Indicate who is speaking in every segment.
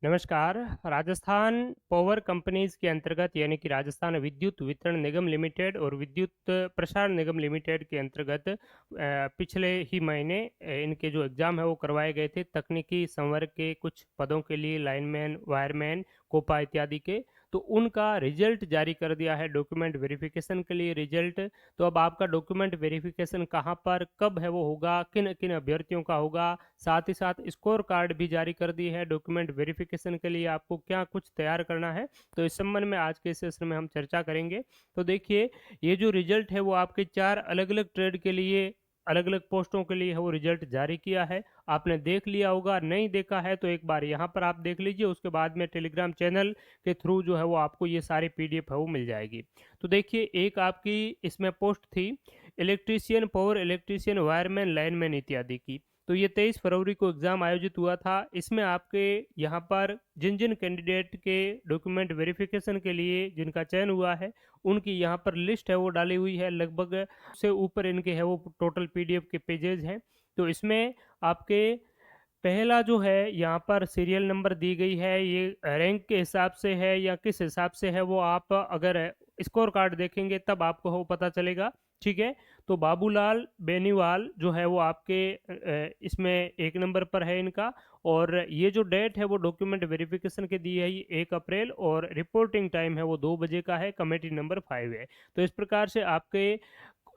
Speaker 1: नमस्कार। Rajasthan power companies के अंतर्गत यानी कि राजस्थान विद्युत वितरण निगम लिमिटेड और विद्युत प्रसारण निगम लिमिटेड के अंतर्गत पिछले ही महीने इनके जो एग्ज़ाम है वो करवाए गए थे। तकनीकी संवर्ग के कुछ पदों के लिए लाइनमैन, वायरमैन, कोपा इत्यादि के। तो उनका रिजल्ट जारी कर दिया है, डॉक्यूमेंट वेरिफिकेशन के लिए रिजल्ट। तो अब आपका डॉक्यूमेंट वेरिफिकेशन कहाँ पर कब है वो होगा, किन किन अभ्यर्थियों का होगा, साथ ही साथ स्कोर कार्ड भी जारी कर दिए है। डॉक्यूमेंट वेरिफिकेशन के लिए आपको क्या कुछ तैयार करना है, तो इस संबंध में आज के इस सेशन में हम चर्चा करेंगे। तो देखिए, ये जो रिजल्ट है वो आपके 4 अलग-अलग ट्रेड के लिए, अलग-अलग पोस्टों के लिए है वो रिजल्ट जारी किया है। आपने देख लिया होगा, नहीं देखा है तो एक बार यहाँ पर आप देख लीजिए, उसके बाद में टेलीग्राम चैनल के थ्रू जो है वो आपको ये सारी पीडीएफ है वो मिल जाएगी। तो देखिए, एक आपकी इसमें पोस्ट थी electrician, power electrician, wireman, lineman इत्यादि की। तो ये 23 फरवरी को एग्ज़ाम आयोजित हुआ था। इसमें आपके यहाँ पर जिन जिन कैंडिडेट के डॉक्यूमेंट वेरिफिकेशन के लिए जिनका चयन हुआ है, उनकी यहाँ पर लिस्ट है वो डाली हुई है। लगभग से ऊपर इनके है वो टोटल पीडीएफ के पेजेज हैं। तो इसमें आपके पहला जो है यहाँ पर सीरियल नंबर दी गई है, ये रैंक के हिसाब से है या किस हिसाब से है वो आप अगर स्कोर कार्ड देखेंगे तब आपको वो पता चलेगा। ठीक है, तो बाबूलाल बेनीवाल जो है वो आपके इसमें एक नंबर पर है इनका। और ये जो डेट है वो डॉक्यूमेंट वेरिफिकेशन के दी है, ये 1 अप्रैल, और रिपोर्टिंग टाइम है वो 2 बजे का है। कमेटी नंबर 5 है। तो इस प्रकार से आपके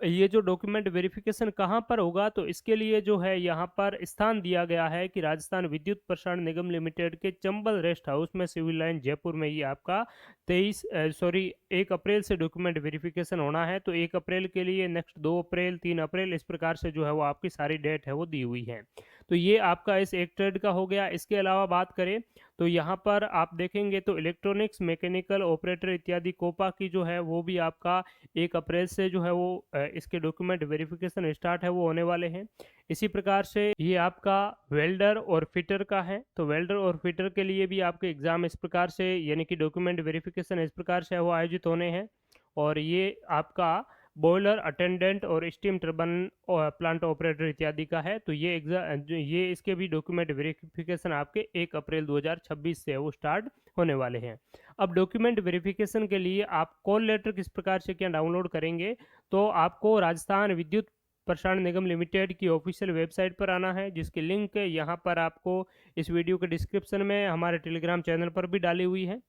Speaker 1: ये जो डॉक्यूमेंट वेरिफिकेशन कहाँ पर होगा, तो इसके लिए जो है यहाँ पर स्थान दिया गया है कि राजस्थान विद्युत प्रसारण निगम लिमिटेड के चंबल रेस्ट हाउस में, सिविल लाइन जयपुर में, ये आपका 1 अप्रैल से डॉक्यूमेंट वेरिफिकेशन होना है। तो 1 अप्रैल के लिए नेक्स्ट 2 अप्रैल, 3 अप्रैल, इस प्रकार से जो है वो आपकी सारी डेट है वो दी हुई है। तो ये आपका इस एक ट्रेड का हो गया। इसके अलावा बात करें तो यहाँ पर आप देखेंगे तो इलेक्ट्रॉनिक्स, मैकेनिकल ऑपरेटर इत्यादि कोपा की जो है वो भी आपका 1 अप्रैल से जो है वो इसके डॉक्यूमेंट वेरिफिकेशन स्टार्ट है वो होने वाले हैं। इसी प्रकार से ये आपका वेल्डर और फिटर का है। तो वेल्डर और फिटर के लिए भी आपके एग्जाम इस प्रकार से यानी कि डॉक्यूमेंट वेरिफिकेशन इस प्रकार से वो आयोजित होने हैं। और ये आपका बॉयलर अटेंडेंट और स्टीम टर्बाइन प्लांट ऑपरेटर इत्यादि का है। तो ये इसके भी डॉक्यूमेंट वेरिफिकेशन आपके 1 अप्रैल 2026 से वो स्टार्ट होने वाले हैं। अब डॉक्यूमेंट वेरिफिकेशन के लिए आप कॉल लेटर किस प्रकार से क्या डाउनलोड करेंगे, तो आपको राजस्थान विद्युत प्रसारण निगम लिमिटेड की ऑफिशियल वेबसाइट पर आना है, जिसकी लिंक यहाँ पर आपको इस वीडियो के डिस्क्रिप्शन में हमारे टेलीग्राम चैनल पर भी डाली हुई है।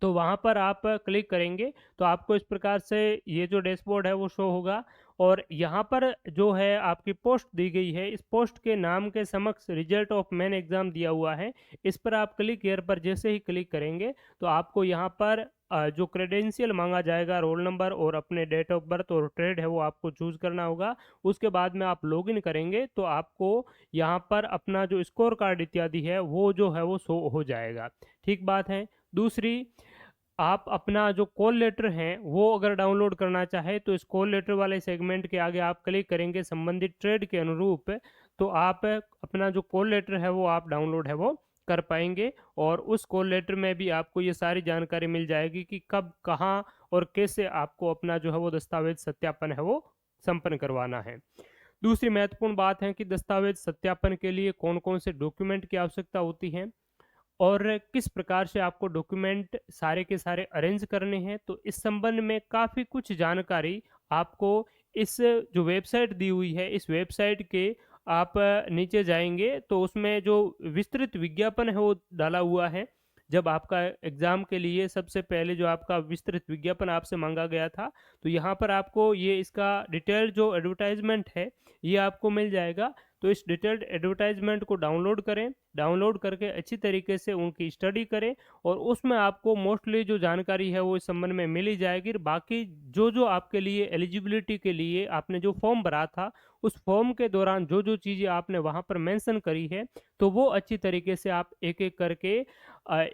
Speaker 1: तो वहाँ पर आप क्लिक करेंगे तो आपको इस प्रकार से ये जो डैशबोर्ड है वो शो होगा। और यहाँ पर जो है आपकी पोस्ट दी गई है, इस पोस्ट के नाम के समक्ष रिजल्ट ऑफ मेन एग्जाम दिया हुआ है। इस पर आप क्लिक हियर पर जैसे ही क्लिक करेंगे तो आपको यहाँ पर जो क्रेडेंशियल मांगा जाएगा, रोल नंबर और अपने डेट ऑफ बर्थ और ट्रेड है वो आपको चूज करना होगा। उसके बाद में आप लॉगिन करेंगे तो आपको यहाँ पर अपना जो स्कोर कार्ड इत्यादि है वो जो है वो शो हो जाएगा। ठीक बात है। दूसरी, आप अपना जो कॉल लेटर है वो अगर डाउनलोड करना चाहे तो इस कॉल लेटर वाले सेगमेंट के आगे आप क्लिक करेंगे संबंधित ट्रेड के अनुरूप, तो आप अपना जो कॉल लेटर है वो आप डाउनलोड है वो कर पाएंगे। और उस कॉल लेटर में भी आपको ये सारी जानकारी मिल जाएगी कि कब, कहाँ और कैसे आपको अपना जो है वो दस्तावेज सत्यापन है वो संपन्न करवाना है। दूसरी महत्वपूर्ण बात है कि दस्तावेज सत्यापन के लिए कौन कौन से डॉक्यूमेंट की आवश्यकता होती है और किस प्रकार से आपको डॉक्यूमेंट सारे के सारे अरेंज करने हैं। तो इस संबंध में काफ़ी कुछ जानकारी आपको इस जो वेबसाइट दी हुई है, इस वेबसाइट के आप नीचे जाएंगे तो उसमें जो विस्तृत विज्ञापन है वो डाला हुआ है। जब आपका एग्ज़ाम के लिए सबसे पहले जो आपका विस्तृत विज्ञापन आपसे मांगा गया था, तो यहाँ पर आपको ये इसका डिटेल्ड जो एडवर्टाइजमेंट है ये आपको मिल जाएगा। तो इस डिटेल्ड एडवर्टाइजमेंट को डाउनलोड करें, डाउनलोड करके अच्छी तरीके से उनकी स्टडी करें और उसमें आपको मोस्टली जो जानकारी है वो इस संबंध में मिल ही जाएगी। बाकी जो जो आपके लिए एलिजिबिलिटी के लिए आपने जो फॉर्म भरा था, उस फॉर्म के दौरान जो जो चीज़ें आपने वहाँ पर मेंशन करी है, तो वो अच्छी तरीके से आप एक एक करके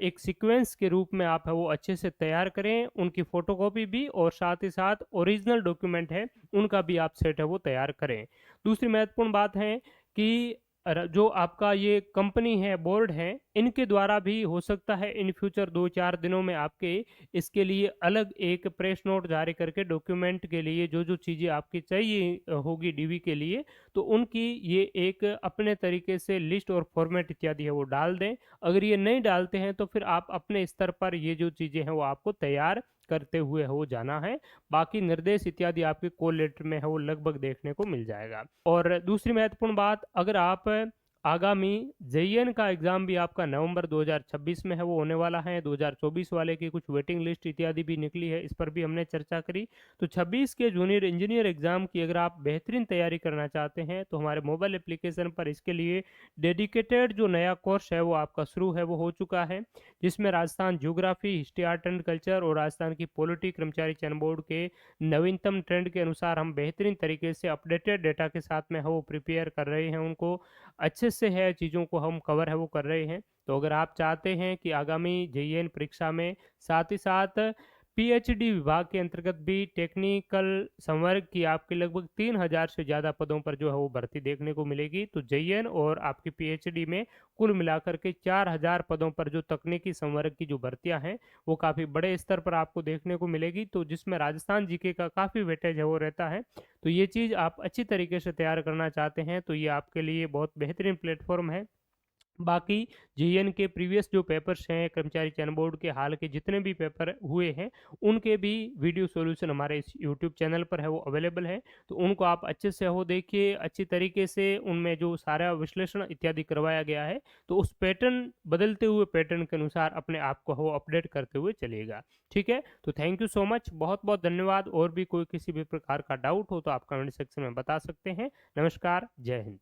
Speaker 1: एक सीक्वेंस के रूप में आप है वो अच्छे से तैयार करें। उनकी फ़ोटोकॉपी भी और साथ ही साथ ओरिजिनल डॉक्यूमेंट है उनका भी आप सेट है वो तैयार करें। दूसरी महत्वपूर्ण बात है कि जो आपका ये कंपनी है, बोर्ड है, इनके द्वारा भी हो सकता है इन फ्यूचर 2-4 दिनों में आपके इसके लिए अलग एक प्रेस नोट जारी करके डॉक्यूमेंट के लिए जो जो चीज़ें आपकी चाहिए होगी डीवी के लिए, तो उनकी ये एक अपने तरीके से लिस्ट और फॉर्मेट इत्यादि है वो डाल दें। अगर ये नहीं डालते हैं तो फिर आप अपने स्तर पर ये जो चीज़ें हैं वो आपको तैयार करते हुए हो जाना है। बाकी निर्देश इत्यादि आपके कॉल लेटर में है वो लगभग देखने को मिल जाएगा। और दूसरी महत्वपूर्ण बात, अगर आप आगामी जेईएन का एग्जाम भी आपका नवंबर 2026 में है वो होने वाला है। 2024 वाले की कुछ वेटिंग लिस्ट इत्यादि भी निकली है, इस पर भी हमने चर्चा करी। तो 26 के जूनियर इंजीनियर एग्जाम की अगर आप बेहतरीन तैयारी करना चाहते हैं तो हमारे मोबाइल एप्लीकेशन पर इसके लिए डेडिकेटेड जो नया कोर्स है वो आपका शुरू है वो हो चुका है, जिसमें Rajasthan geography, history, art and culture और राजस्थान की पॉलिटी, कर्मचारी चयन बोर्ड के नवीनतम ट्रेंड के अनुसार हम बेहतरीन तरीके से अपडेटेड डेटा के साथ में है वो प्रिपेयर कर रहे हैं, उनको अच्छे से है चीज़ों को हम कवर है वो कर रहे हैं। तो अगर आप चाहते हैं कि आगामी जेईएन परीक्षा में साथ ही साथ पीएचडी विभाग के अंतर्गत भी टेक्निकल संवर्ग की आपके लगभग 3000 से ज़्यादा पदों पर जो है वो भर्ती देखने को मिलेगी। तो जेईएन और आपकी पीएचडी में कुल मिलाकर के 4000 पदों पर जो तकनीकी संवर्ग की जो भर्तियां हैं वो काफ़ी बड़े स्तर पर आपको देखने को मिलेगी, तो जिसमें राजस्थान जीके का काफ़ी वेटेज है वो रहता है। तो ये चीज़ आप अच्छी तरीके से तैयार करना चाहते हैं तो ये आपके लिए बहुत बेहतरीन प्लेटफॉर्म है। बाकी जेईएन के प्रीवियस जो पेपर्स हैं, कर्मचारी चयन बोर्ड के हाल के जितने भी पेपर हुए हैं उनके भी वीडियो सॉल्यूशन हमारे इस यूट्यूब चैनल पर है वो अवेलेबल है। तो उनको आप अच्छे से हो देखिए, अच्छी तरीके से उनमें जो सारा विश्लेषण इत्यादि करवाया गया है, तो उस पैटर्न, बदलते हुए पैटर्न के अनुसार अपने आप को वो अपडेट करते हुए चलिएगा। ठीक है, तो थैंक यू सो मच, बहुत बहुत धन्यवाद। और भी कोई किसी भी प्रकार का डाउट हो तो आप कमेंट सेक्शन में बता सकते हैं। नमस्कार, जय हिंद।